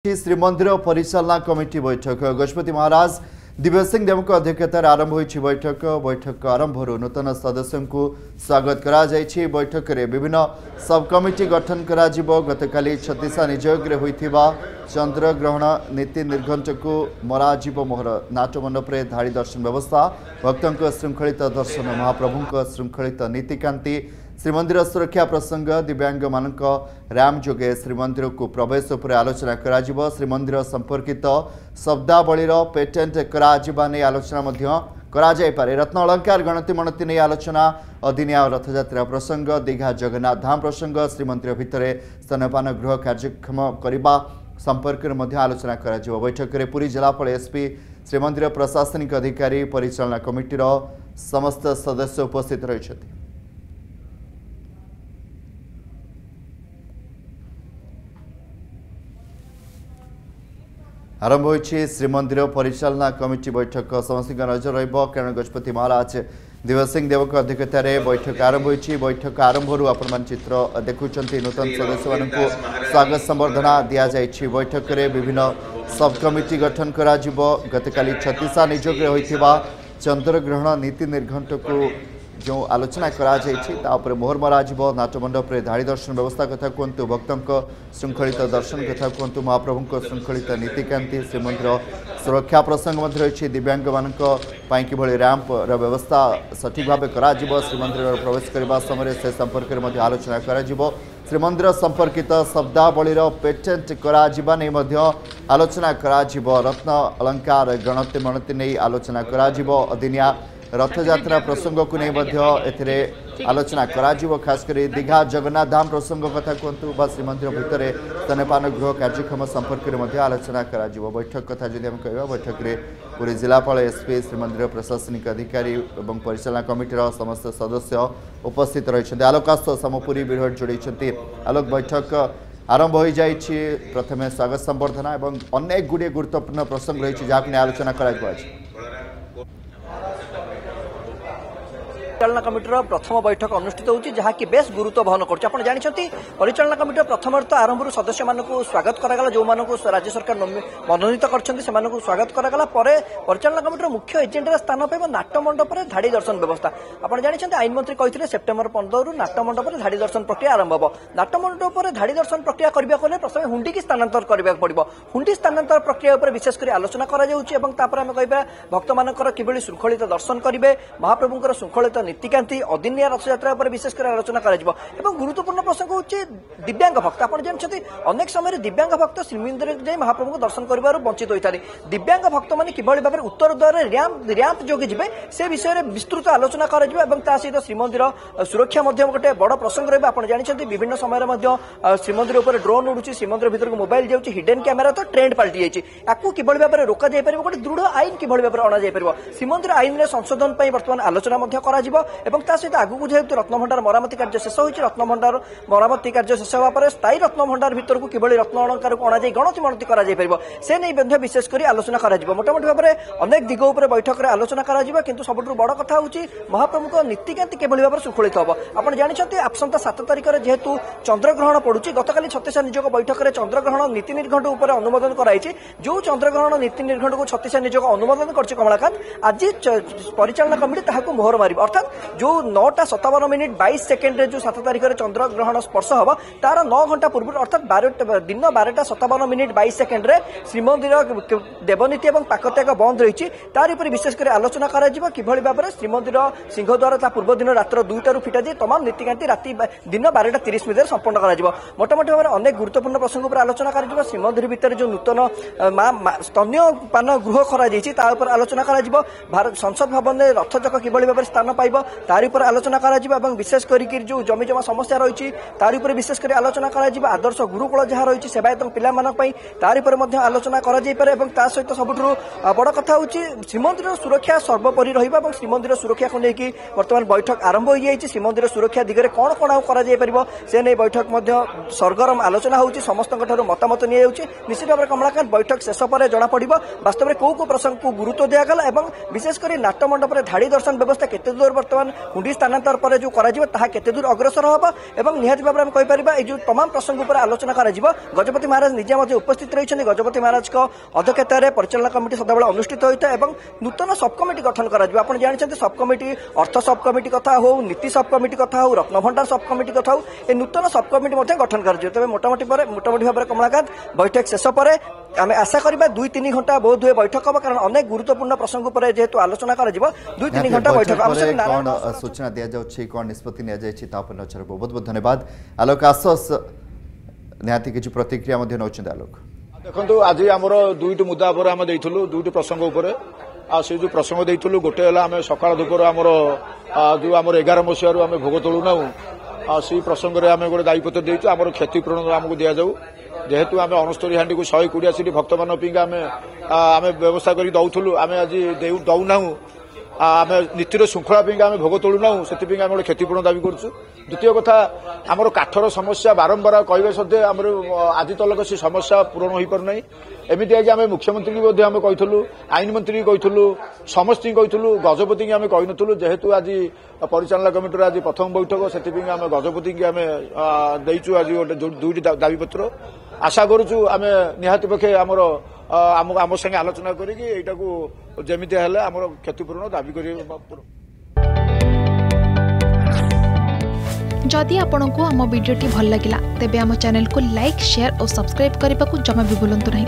Shrimandir परिचालना committee बैठक गजपति महाराज दिव्य सिंह देव अध्यक्षतार आरंभ हो बैठक आरंभ नूतन सदस्यों को स्वागत करा बैठक में विभिन्न सब कमिटी गठन करा गतकाली छत्तीसा निजोग होता चंद्रग्रहण नीति निर्घंट को मराजीव मोहर नाट मंडप में धाड़ी दर्शन व्यवस्था भक्तों श्रृंखलित दर्शन महाप्रभु श्रृंखलित नीतिकांति श्रीमंदिर सुरक्षा प्रसंग दिव्यांग मानक रैम जोगे श्रीमंदिर को प्रवेश उपर आलोचना करा श्रीमंदिर संपर्कित शब्दावलीर पेटेंट करा आलोचना करा जायपारे रत्न अलंकार गणति मणति नहीं आलोचना अदिनिया रथयात्रा प्रसंग दीघा जगन्नाथ धाम प्रसंग श्रीमंदिर भितर स्तनपान गृह कार्यक्षम करने संपर्क में आलोचना करा बैठक में पुरी जिलापाल एसपी श्रीमंदिर प्रशासनिक अधिकारी परिचालना कमिटीर समस्त सदस्य उपस्थित रही। आरंभ हो श्रीमंदिर परिचालना कमिटी बैठक समस्त नजर कारण गजपति महाराज दिव्य सिंह देव अध्यक्षतार बैठक आरंभ हो बैठक आरंभ आपण चित्र देखुं नूतन सदस्य मान स्वागत संबर्धना दि जाए बैठक में विभिन्न सब कमिटी गठन करा गतकाली छत्तीसा निजोग होता चंद्रग्रहण नीति निर्घंट को जो आलोचना करा मोहर मरा नाटमंडप में धाड़ी दर्शन व्यवस्था कथा कहतु भक्तों श्रृंखलित दर्शन कथा कहतु महाप्रभु श्रृंखलित नीतिकांति श्रीमंदिर सुरक्षा प्रसंग रही दिव्यांग मान कि रैंप व्यवस्था सठिक भाव करा श्रीमंदिर प्रवेश करने समय से संपर्क में आलोचना करा श्रीमंदिर संपर्कित शब्दावलीर पेटेंट करा आलोचना करा रत्न अलंकार गणति मणति नहीं आलोचना करा अदिनिया रथयात्रा प्रसंग को नहीं आलोचना करा खास कर दीघा जगन्नाथ धाम प्रसंग कथा कहतु श्रीमंदिर भितर स्तनपान गृह कार्यक्रम संपर्क में आलोचना करा बैठक कथा जदि कह बैठक में पूरी जिलापाल एसपी श्रीमंदिर प्रशासनिक अधिकारी और परिचालना कमिटीर समस्त सदस्य उपस्थित रही। आलोकाश समपुरी बिरहट जोड़ी आलोक बैठक आरंभ हो जाए प्रथम स्वागत संबर्धना और अनेक गुड़े गुरुत्वपूर्ण प्रसंग रही जहाँ आलोचना करा परिचालना कमिटीर प्रथम बैठक अनुष्ठित होती जहाँ की बेस गुरुत्व बहन कर जानते परिचालना कमिटीर प्रथम आरंभ सदस्य मान स्वागत कराला जो राज्य सरकार मनोनीत कर स्वागत कराला परिचालना कमिटीर मुख्य एजेंडा स्थान पाइब नाट्यमंडप में धाड़ी दर्शन व्यवस्था आप जानते आईन मंत्री कहते सेप्टेम्बर 15 नाट्यमंडप में धाड़ी दर्शन प्रक्रिया आरंभ हो नाट्यमंडप में धाड़ी दर्शन प्रक्रिया करने प्रथम हुंडी की स्थानांतर करने पड़ो हुंडी स्थानांतर प्रक्रिया विशेषकर आलोचना करा भक्त मानकर किभली श्रृंखलित दर्शन करेंगे महाप्रभुंर श्रृंखलित नीतिकांति अदिनिया रथयात्रा पर विशेषकर आलोचना करा गुरुत्वपूर्ण प्रसंग हूँ दिव्यांग भक्त आप जानते अनेक समय दिव्यांग भक्त श्रीमंदिर जाए महाप्रभु दर्शन कर वंचित होता है दिव्यांग भक्त मैंने किभली भाव उत्तर द्वार रैंप जोगे जी से विषय में विस्तृत आलोचना करा सहित श्रीमंदिर सुरक्षा गोटे बड़ प्रसंग रहा आप जानते विभिन्न समय श्रीमंदिर उपर ड्रोन उड़ू श्रीमंदिर भीतर को मोबाइल जाऊँगी हिडन कैमेरा तो ट्रेंड पलटि जाइए किभली भाव में रोक जापर गोटे दृढ़ आईन किभली भाव में अणापर श्रीमंदिर आईन में संशोधन बर्तमान आलोचना करा सहित आगू जेहेतु रत्नभंडार मरामती कार्य शेष हो रत्नभंडार मरामती कार्य शेष होगा स्थायी रत्नभंडार भीतर को किभली रत्न अलंकार को अणाई गणति मणति करा से नहीं विशेषकर आलोचना करा मोटामोटी भाव में अनेक दिग उपर बैठक में आलोचना करा किंतु सबुठ बड़ कथा हूँ महाप्रभु नीतिकांति किभली भाव श्रृंखलित हम आप जानते आसंता 7 तारिख में जेहेतु चंद्रग्रहण पड़ुची गतकाली छत्तीसा निजोग बैठक में चंद्रग्रहण नीति निर्घंट उपर अनुमोदन कराई जो चंद्रग्रहण नीति निर्घंट को छत्तीसा निजोग अनुमोदन कर कमलाकांत आज परिचालना कमिटी ताहाको मोहर मार अर्थात जो 9:57 22 सेकेंड जो 7 तारिख में चंद्रग्रहण स्पर्श हम तार 9 घंटा पूर्व अर्थात दिन 12:57 22 सेकेंड श्रीमंदिर देवनीति और पाकत्याग बंद रही तार विशेषकर आलोचना करा किभली भाव में श्रीमंदिर सिंहद्वार पूर्व दिन रात्र 2टारू फिटा जाए तमाम नीतिकांति राति दिन 12:30 मिनिट संपन्न कर मोटामोटी भाव में अनेक गुरुत्वपूर्ण प्रसंग पर आलोचना कर श्रीमंदिर भितर जो नूतन स्तन्यपान गृह कर आलोचना कर संसद भवन में रथचक किभली भाव में स्थान पाइब तार पर आलोचना करा विशेष करके जो जमी जमा समस्या रही तार पर विशेषकर आलोचना करा आदर्श गुरुकुल जहाँ रही सेवायत पाई तार पर आलोचना करा सहित सबुठ बड़ कथा हूँ श्रीमंदिर सुरक्षा सर्वोपरि रहा श्रीमंदिर सुरक्षा को लेकिन बर्तमान बैठक आरंभ हो जाए श्रीमंदिर सुरक्षा दिगरे कौन कौन से नहीं बैठक सरगरम आलोचना होती समस्त मतामत निश्चित भाव में कमलाकांत बैठक शेष पर जना पड़ो वास्तव में कौ प्रसंग को गुरुत्व दिगला विशेषकर नाट्यमंडप में धाड़ी दर्शन व्यवस्था केते दूर बर्तमान हुंडी स्थानांतर पर जो केते दूर अग्रसर हम और निहाती भाव में कहीपर जो तमाम प्रसंग पर आलोचना कर गजपति महाराज निजे उपस्थित रही गजपति महाराज अध्यक्षतार परिचालना कमिटी सदाबेले अनुष्ठित होता है और नूतन सब कमिटी गठन कर जानते सब कमिटी अर्थ सब कमिटी कथा हो नीति सब कमिटी कथा हो रत्नभंडार सब कमिटी कथा हो ए नूतन सब कमिटी गठन कर तेज मोटामोटी भाव में कमलाकांत बैठक शेष पर आम आशा करवा 2-3 घंटा बोध हुए बैठक हम कारण अनेक गुरुत्वपूर्ण प्रसंग पर जेहेतु आलोचना कर 2-3 घंटा बैठक कौन सूचना दि जाए कौन निष्पत्ति नजर बहुत बहुत धन्यवाद आलोक आसस निहाती किसी प्रतिक्रिया आलोक देखो आज आमर 2टी मुद्दा पर आम देइथुलु 2टी प्रसंग उपर आ से जो प्रसंग देइथुलु गोटे हला आम सकाळ दुपर आमर जो आमर 11 मसीह आम भोग तोलु ना से प्रसंग रे आम गोटे दायीपत्र देइछु आमर क्षतिपूरण आमको दिया जाऊ जेहेतु आम 69 हांडी को 120 सीट भक्त मान आम व्यवस्था कर दौलु आम आज दौना आम नीतिर श्रृंखला आम भोग तोलुना से आम गोटे क्षतिपूरण दाबी करुँ द्वितीय कथा आमर काठर समस्या बारंबार कहे सत्वे आम आज तलक से समस्या पूरण हो पारना एमती आज आम मुख्यमंत्री कहूँ आईन मंत्री कहूँ समस्त कहूँ गजपति आम कहूँ जेहेतु आज परिचालना कमिटर आज प्रथम बैठक से आम गजपति आम देचु आज गोटे 2टी दाबीपत्र आशा करुचु आम निहाती पक्षे आमर आम संगे आलोचना करी जमीती आमर क्षतिपूरण दाबी कर जदि आपंक आम भिडी भल लगा तेब आम चैनल को लाइक शेयर और सब्सक्राइब करने को जमा भी भूलु नहीं।